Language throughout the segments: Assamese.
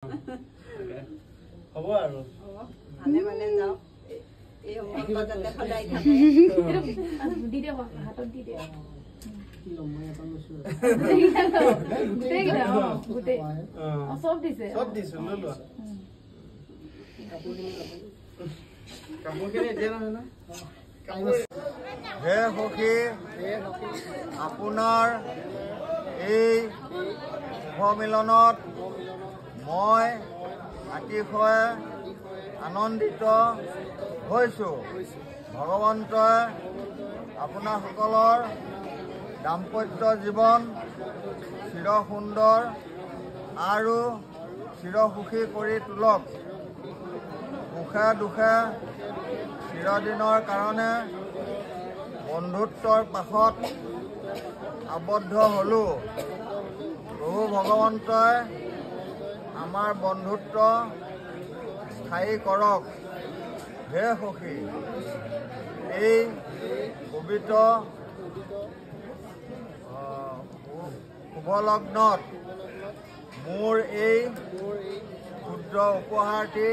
হ'ব আৰু ভালে ভালে যাওক এই সময়ত যাতে সদায় থাকে দি দে হাতত দি দে চব দিছে চব দিছো লৈ লোৱা কাপোৰখিনি এতিয়া নহয় ন হে সখী আপোনাৰ এই শুভমিলনত মই অতিশয় আনন্দিত হৈছোঁ ভগৱন্তই আপোনাসকলৰ দাম্পত্য জীৱন চিৰ সুন্দৰ আৰু চিৰ সুখী কৰি তোলক সুখে দুখে চিৰদিনৰ কাৰণে বন্ধুত্বৰ পাশত আবদ্ধ হ'লোঁ প্ৰভু ভগৱন্তই আমাৰ বন্ধুত্ব স্থায়ী কৰক হে সখী এই পবিত্ৰ শুভলগ্নত মোৰ এই ক্ষুদ্ৰ উপহাৰটি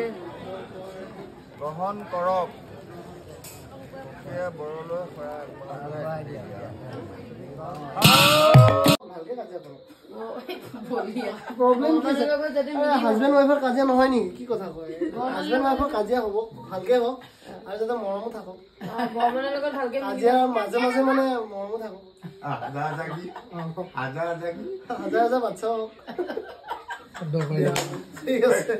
গ্ৰহণ কৰক বৰলৈ হাজবেণ্ড ৱাইফৰ কাজিয়া নহয় নেকি কি কথা কয় হাজবেণ্ড ৱাইফৰ কাজিয়া হ'ব ভালকে হওক আৰু যাতে মৰমো থাকক কাজিয়া মাজে মাজে মানে মৰমো থাকক হাজাৰ হাজাৰ বাচ্ছা হওক ঠিক আছে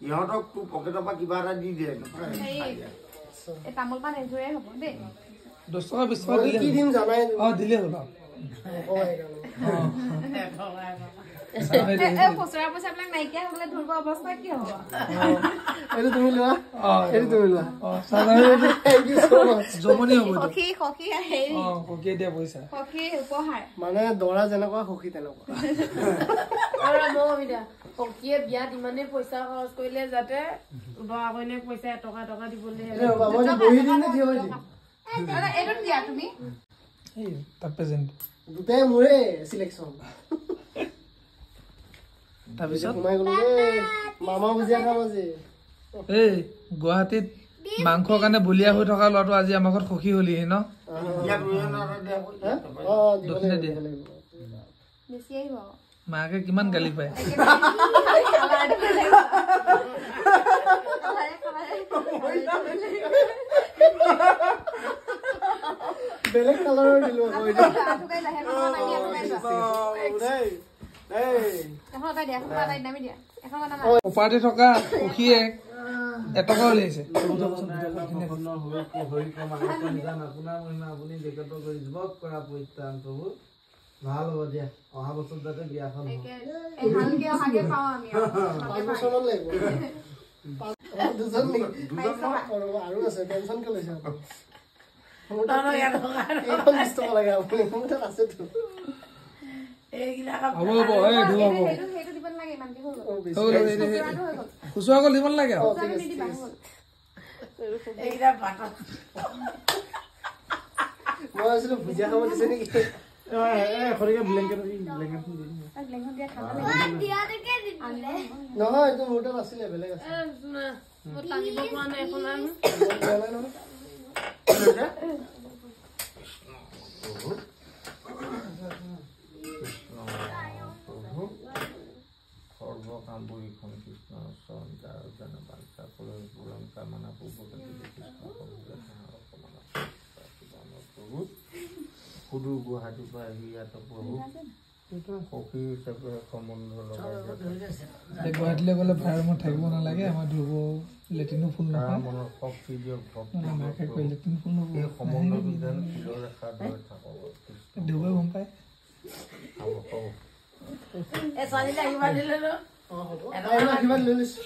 ইহঁতক তোৰ পকেটৰ পৰা কিবা এটা দি দিয়ে তামোল পাণ এযোৰে হ'ব দেই 10 টকা 20 টকা কি দিম জানাই দিলে হ'ল খুচুৰা পইচাবিলাক নাইকিয়া হ'লে ধৰিব অৱস্থা কি হ'ব এইটো তুমি লোৱা এইটো তুমি লোৱা জমনি হ'ব সখী সখী হেৰি সখী দিয়া পইচা সখী উপহাৰ মানে দৰা যেনেকুৱা সখী তেনেকুৱা সখীয়ে বিয়াত ইমানেই পইচা খৰচ কৰিলে যাতে দৰা কইনাক পইচা এটকা টকা দিবলৈ এইটো দিয়া তুমি দুটাই মোৰে চিলেকশ্যন তাৰপিছত সোমাই গলো মামা ভুজিয়া খাম আজি এই গুৱাহাটীত মাংসৰ কাৰণে বলিয়া হৈ থকা ল'ৰাটো আজি আমাৰ ঘৰত সখী হলিহি ন বেছি আহিব মাকে কিমান গালি পায় বেলেগ কালাৰৰ দিলো অফাৰতে থকা সখীয়ে এটকা উলিয়াইছে আপুনি ব্যক্তিগত কৰি যুৱক কৰা পৰিত্ৰাণ প্ৰভু ভাল হ'ব দিয়া অহা বছৰ যাতে বিয়াখন আৰু আছে টেনচন কিয় লৈছে খুচুৰা কৰি দিব নালাগে মই আছিলো ভুজিয়া খাব দিছে নেকি নহয় এইটো মোৰ তাত আছিলে বেলেগ আছে সৰ্বকামপুৰীখন কৃষ্ণ চৰণ যাৰ বাঞ্ছা পূৰণ কামনা পূৰ্বকালী কৃষ্ণ প্ৰভু সুদূৰ গুৱাহাটীৰ পৰা আহি ইয়াত প্ৰভু সখী হিচাপে সম্বন্ধ লগাই গুৱাহাটীলৈ গ'লে ভাড়া ৰুমত থাকিব নালাগে আমাৰ ধ্ৰুৱ লেট্ৰিনো ফুল নাপায় মনত শক্তি দিয়ক মাকে কৈ লেট্ৰিন ফুল এই সম্বন্ধটো যেন শিলৰ ৰেখা ধৰি থাকক ধ্ৰুৱে গম পায় কিবা লৈ লৈছো